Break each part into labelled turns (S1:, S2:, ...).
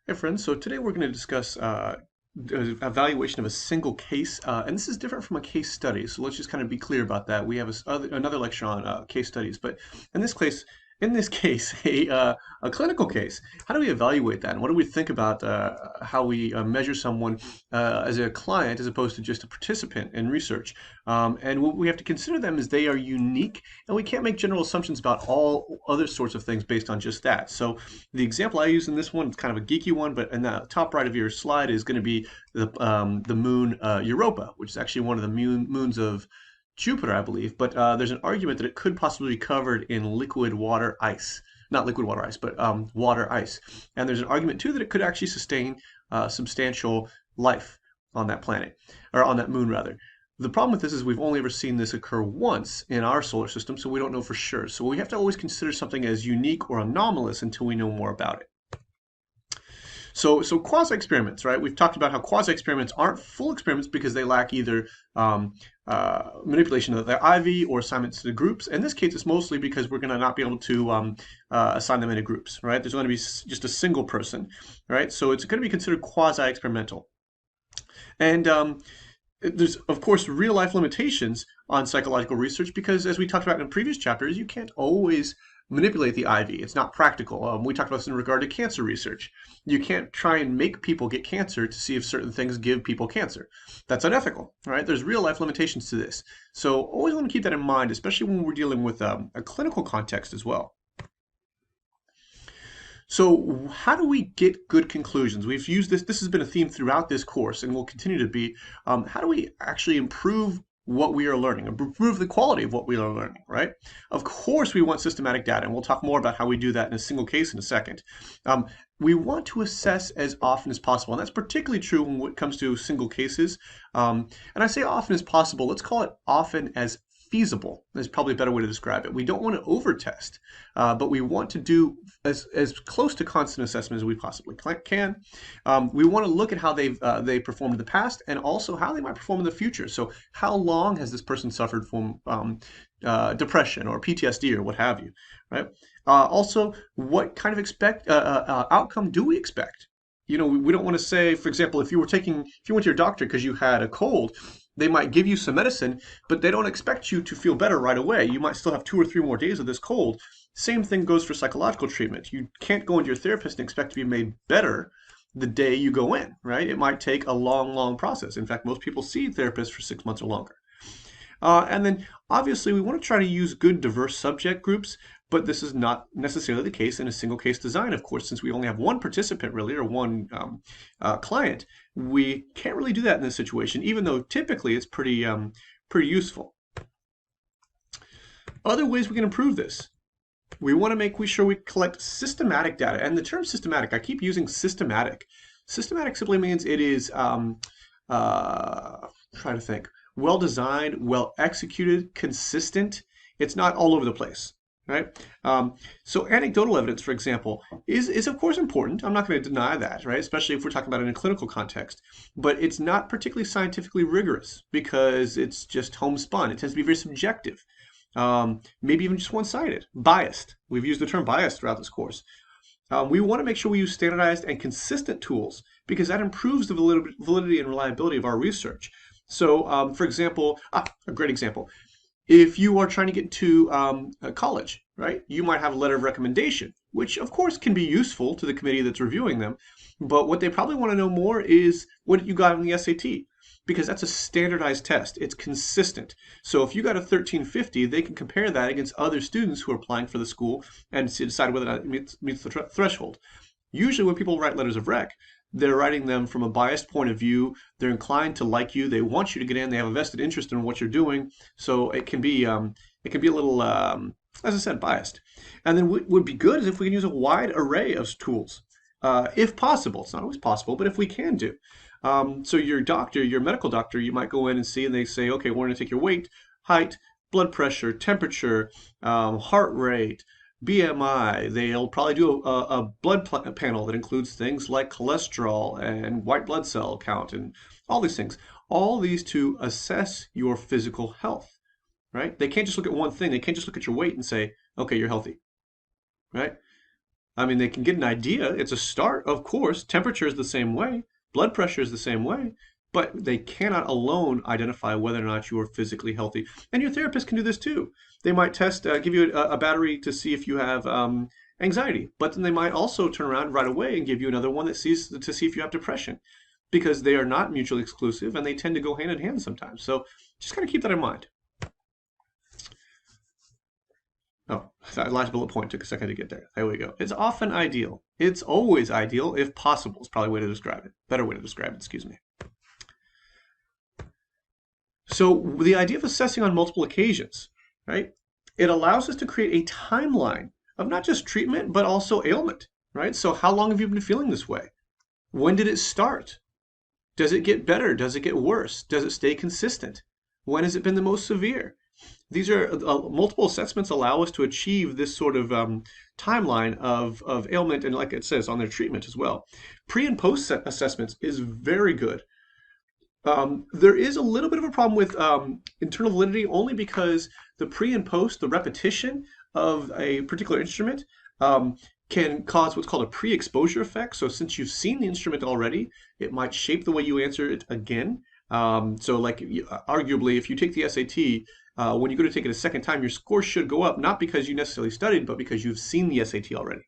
S1: Hey friends, so today we're going to discuss evaluation of a single case, and this is different from a case study. So let's just kind of be clear about that. We have another lecture on case studies, but in this case, a clinical case. How do we evaluate that, and what do we think about how we measure someone as a client as opposed to just a participant in research? And what we have to consider them is they are unique, and we can't make general assumptions about all other sorts of things based on just that. So the example I use in this one is kind of a geeky one, but in the top right of your slide is going to be the moon Europa, which is actually one of the moons of Jupiter, I believe. But there's an argument that it could possibly be covered in liquid water ice. Not liquid water ice, but water ice. And there's an argument too that it could actually sustain substantial life on that planet, or on that moon rather. The problem with this is we've only ever seen this occur once in our solar system, so we don't know for sure. So we have to always consider something as unique or anomalous until we know more about it. So quasi-experiments, right? We've talked about how quasi-experiments aren't full experiments because they lack either manipulation of the IV or assignments to the groups. In this case, it's mostly because we're going to not be able to assign them into groups, right? There's going to be just a single person, right? So it's going to be considered quasi-experimental. And there's, of course, real-life limitations on psychological research because, as we talked about in previous chapters, you can't always manipulate the IV. It's not practical. We talked about this in regard to cancer research. You can't try and make people get cancer to see if certain things give people cancer. That's unethical, right? There's real-life limitations to this. So always want to keep that in mind, especially when we're dealing with a clinical context as well. So how do we get good conclusions? We've used this. This has been a theme throughout this course and will continue to be. How do we actually improve what we are learning, improve the quality of what we are learning, right? Of course, we want systematic data, and we'll talk more about how we do that in a single case in a second. We want to assess as often as possible, and that's particularly true when it comes to single cases. And I say often as possible. Let's call it often as feasible is probably a better way to describe it. We don't want to overtest, but we want to do as close to constant assessment as we possibly can. We want to look at how they performed in the past and also how they might perform in the future. So how long has this person suffered from depression or PTSD or what have you, right? Also, what kind of outcome do we expect? You know, we don't want to say, for example, if you went to your doctor because you had a cold, they might give you some medicine, but they don't expect you to feel better right away. You might still have 2 or 3 more days of this cold. Same thing goes for psychological treatment. You can't go into your therapist and expect to be made better the day you go in, right? It might take a long, long process. In fact, most people see therapists for 6 months or longer. And then obviously we want to try to use good diverse subject groups, but this is not necessarily the case in a single case design. Of course, since we only have one participant really, or one client, we can't really do that in this situation, even though typically it's pretty useful. Other ways we can improve this. We want to make sure we collect systematic data. And the term systematic, I keep using systematic. Systematic simply means it is, trying to think, well designed, well executed, consistent. It's not all over the place, right? So anecdotal evidence, for example, is of course important. I'm not going to deny that, right? Especially if we're talking about it in a clinical context. But it's not particularly scientifically rigorous because it's just homespun. It tends to be very subjective, maybe even just one-sided, biased. We've used the term biased throughout this course. We want to make sure we use standardized and consistent tools because that improves the validity and reliability of our research. So, for example, a great example, if you are trying to get to college, right, you might have a letter of recommendation, which of course can be useful to the committee that's reviewing them. But what they probably want to know more is what you got on the SAT, because that's a standardized test. It's consistent. So if you got a 1350, they can compare that against other students who are applying for the school and decide whether or not it meets the threshold. Usually when people write letters of rec, they're writing them from a biased point of view. They're inclined to like you. They want you to get in. They have a vested interest in what you're doing. So it can be a little, as I said, biased. And then what would be good is if we can use a wide array of tools, if possible. It's not always possible, but if we can do. So your doctor, your medical doctor, you might go in and see, and they say, okay, we're going to take your weight, height, blood pressure, temperature, heart rate, BMI. They'll probably do a blood panel that includes things like cholesterol and white blood cell count and all these things. All these to assess your physical health, right? They can't just look at one thing. They can't just look at your weight and say, okay, you're healthy, right? I mean, they can get an idea. It's a start, of course. Temperature is the same way. Blood pressure is the same way. But they cannot alone identify whether or not you are physically healthy. And your therapist can do this too. They might give you a battery to see if you have anxiety, but then they might also turn around right away and give you another one to see if you have depression, because they are not mutually exclusive and they tend to go hand in hand sometimes. So just kind of keep that in mind. Oh, that last bullet point took a second to get there. There we go. It's often ideal. It's always ideal if possible. Is probably a way to describe it. Better way to describe it, excuse me. So the idea of assessing on multiple occasions, right? It allows us to create a timeline of not just treatment, but also ailment, right? So how long have you been feeling this way? When did it start? Does it get better? Does it get worse? Does it stay consistent? When has it been the most severe? These are multiple assessments allow us to achieve this sort of timeline of ailment, and like it says, on their treatment as well. Pre and post assessments is very good. There is a little bit of a problem with internal validity, only because the pre and post, the repetition of a particular instrument, can cause what's called a pre-exposure effect. So since you've seen the instrument already, it might shape the way you answer it again. So like arguably, if you take the SAT, when you go to take it a second time, your score should go up, not because you necessarily studied, but because you've seen the SAT already.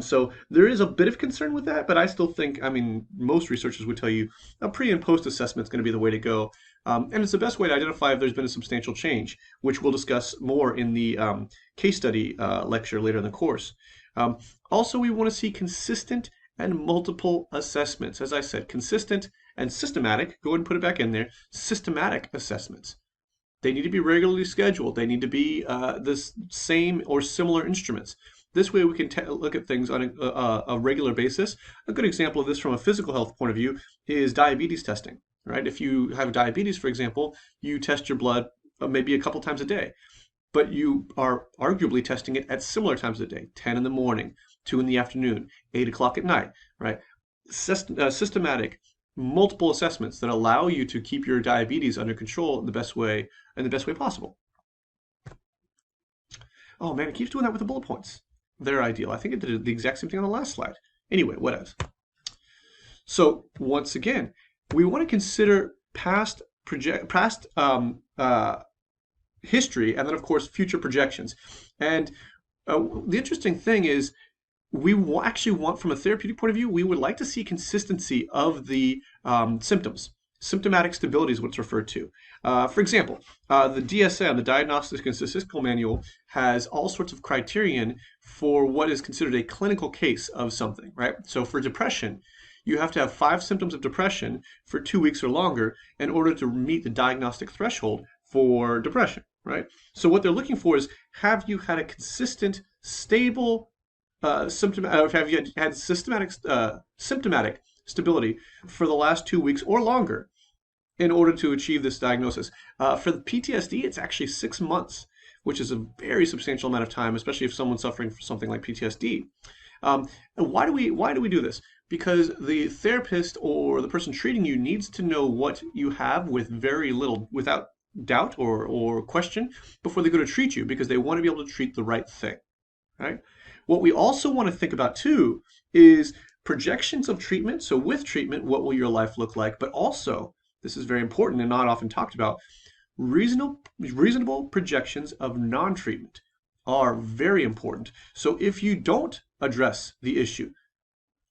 S1: So there is a bit of concern with that, but I still think, I mean, most researchers would tell you a pre and post assessment is going to be the way to go. And it's the best way to identify if there's been a substantial change, which we'll discuss more in the case study lecture later in the course. Also, we want to see consistent and multiple assessments. As I said, consistent and systematic, go ahead and put it back in there, systematic assessments. They need to be regularly scheduled. They need to be the same or similar instruments. This way we can look at things on a regular basis. A good example of this from a physical health point of view is diabetes testing, right? If you have diabetes, for example, you test your blood maybe a couple times a day, but you are arguably testing it at similar times of the day, 10 in the morning, 2 in the afternoon, 8 o'clock at night, right? Systematic, multiple assessments that allow you to keep your diabetes under control in the best way possible. Oh man, it keeps doing that with the bullet points. They're ideal. I think it did the exact same thing on the last slide. Anyway, whatevs. So once again, we want to consider past history, and then of course future projections. And the interesting thing is, we actually want, from a therapeutic point of view, we would like to see consistency of the symptoms. Symptomatic stability is what's referred to. For example, the DSM, the Diagnostic and Statistical Manual, has all sorts of criterion for what is considered a clinical case of something, right? So for depression, you have to have 5 symptoms of depression for 2 weeks or longer in order to meet the diagnostic threshold for depression, right? So what they're looking for is, have you had a consistent, stable have you had symptomatic stability for the last 2 weeks or longer in order to achieve this diagnosis? For the PTSD, it's actually 6 months, which is a very substantial amount of time, especially if someone's suffering from something like PTSD. Why do we do this? Because the therapist or the person treating you needs to know what you have without doubt or question before they go to treat you, because they want to be able to treat the right thing, right? What we also want to think about too is projections of treatment. So with treatment, what will your life look like? But also, this is very important and not often talked about, reasonable projections of non-treatment are very important. So if you don't address the issue,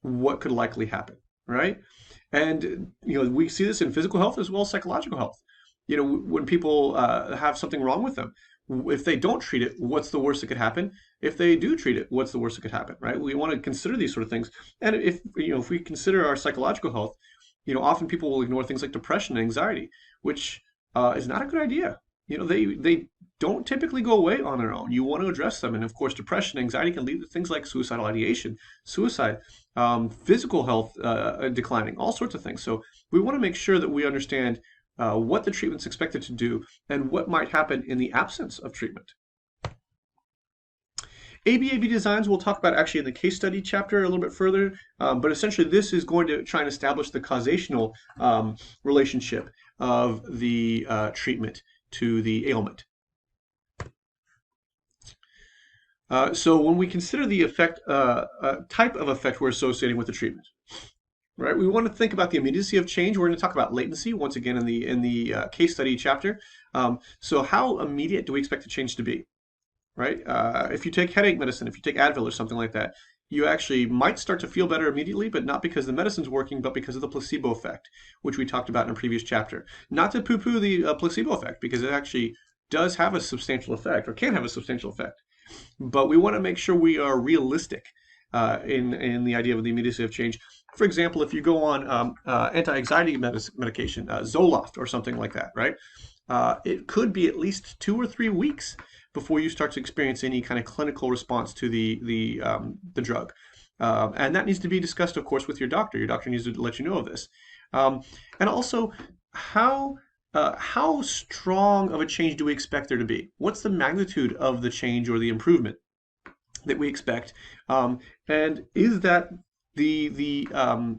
S1: what could likely happen, right? And we see this in physical health as well as psychological health. When people have something wrong with them, if they don't treat it, what's the worst that could happen? If they do treat it, what's the worst that could happen, right? We want to consider these sort of things. And if we consider our psychological health, often people will ignore things like depression and anxiety, which is not a good idea. They don't typically go away on their own. You want to address them. And of course, depression and anxiety can lead to things like suicidal ideation, suicide, physical health declining, all sorts of things. So we want to make sure that we understand what the treatment's expected to do and what might happen in the absence of treatment. ABAB designs we'll talk about actually in the case study chapter a little bit further, but essentially this is going to try and establish the causational relationship of the treatment to the ailment. So when we consider the effect, type of effect we're associating with the treatment, right? We want to think about the immediacy of change. We're going to talk about latency once again in the case study chapter. So how immediate do we expect the change to be, right? If you take headache medicine, if you take Advil or something like that, you actually might start to feel better immediately, but not because the medicine's working, but because of the placebo effect, which we talked about in a previous chapter. Not to poo-poo the placebo effect, because it actually does have a substantial effect, or can have a substantial effect. But we want to make sure we are realistic in the idea of the immediacy of change. For example, if you go on anti-anxiety medication, Zoloft or something like that, right? It could be at least 2 or 3 weeks before you start to experience any kind of clinical response to the drug. And that needs to be discussed, of course, with your doctor. Your doctor needs to let you know of this. And also, how strong of a change do we expect there to be? What's the magnitude of the change or the improvement that we expect? And is that the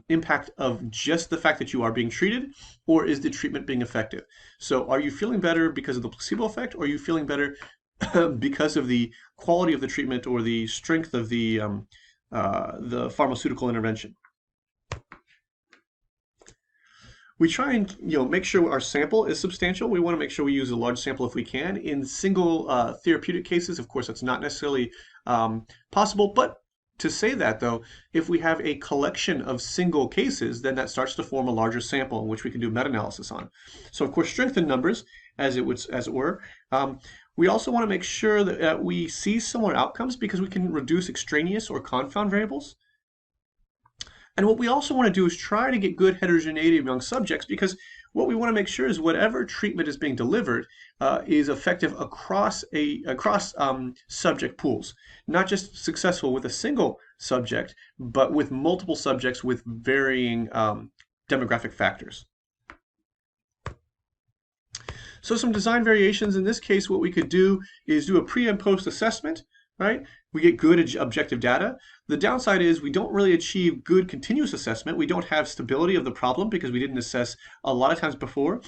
S1: impact of just the fact that you are being treated, or is the treatment being effective? So are you feeling better because of the placebo effect, or are you feeling better because of the quality of the treatment or the strength of the pharmaceutical intervention? We try and make sure our sample is substantial. We want to make sure we use a large sample if we can. In single therapeutic cases, of course, that's not necessarily possible. But to say that, though, if we have a collection of single cases, then that starts to form a larger sample in which we can do meta-analysis on. So, of course, strength in numbers, as it were. We also want to make sure that we see similar outcomes because we can reduce extraneous or confound variables. And what we also want to do is try to get good heterogeneity among subjects, because what we want to make sure is whatever treatment is being delivered is effective across subject pools, not just successful with a single subject, but with multiple subjects with varying demographic factors. So some design variations. In this case, what we could do is do a pre and post assessment, right? We get good objective data. The downside is we don't really achieve good continuous assessment. We don't have stability of the problem because we didn't assess a lot of times before.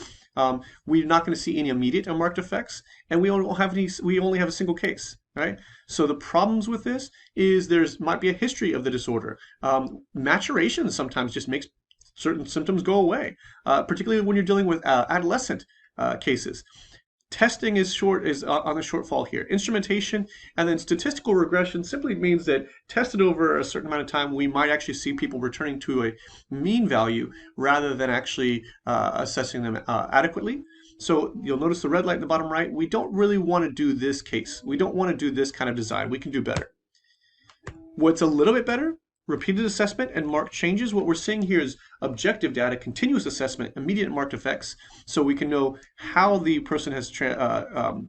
S1: We're not going to see any immediate or marked effects, and we only have a single case, right? So the problems with this is might be a history of the disorder. Maturation sometimes just makes certain symptoms go away, particularly when you're dealing with adolescent cases. Testing is on the shortfall here. Instrumentation and then statistical regression simply means that tested over a certain amount of time, we might actually see people returning to a mean value rather than actually assessing them adequately. So you'll notice the red light in the bottom right. We don't really want to do this case. We don't want to do this kind of design. We can do better. What's a little bit better? Repeated assessment and marked changes. What we're seeing here is objective data, continuous assessment, immediate marked effects, so we can know how the person has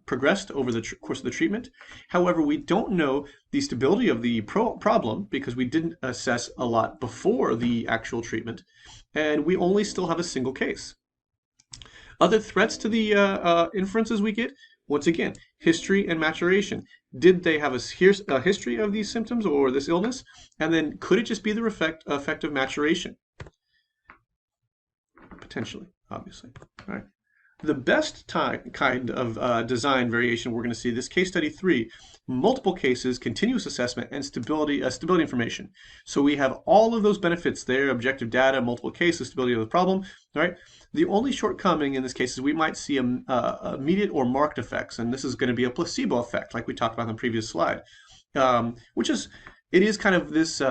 S1: progressed over the course of the treatment. However, we don't know the stability of the problem because we didn't assess a lot before the actual treatment, and we only still have a single case. Other threats to the inferences we get, once again, history and maturation. Did they have a history of these symptoms or this illness? And then could it just be the effect of maturation? Potentially, obviously. All right. The best kind of design variation we're going to see, this case study 3, multiple cases, continuous assessment, and stability information. So we have all of those benefits there, objective data, multiple cases, stability of the problem, right? The only shortcoming in this case is we might see immediate or marked effects, and this is going to be a placebo effect, like we talked about in the previous slide, it is kind of this,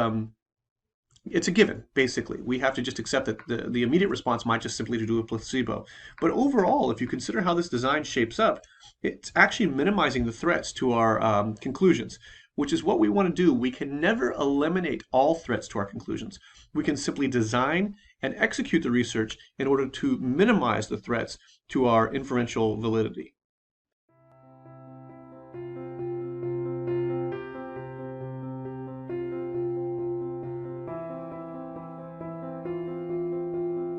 S1: it's a given, basically. We have to just accept that the immediate response might just simply do a placebo. But overall, if you consider how this design shapes up, it's actually minimizing the threats to our conclusions, which is what we want to do. We can never eliminate all threats to our conclusions. We can simply design and execute the research in order to minimize the threats to our inferential validity.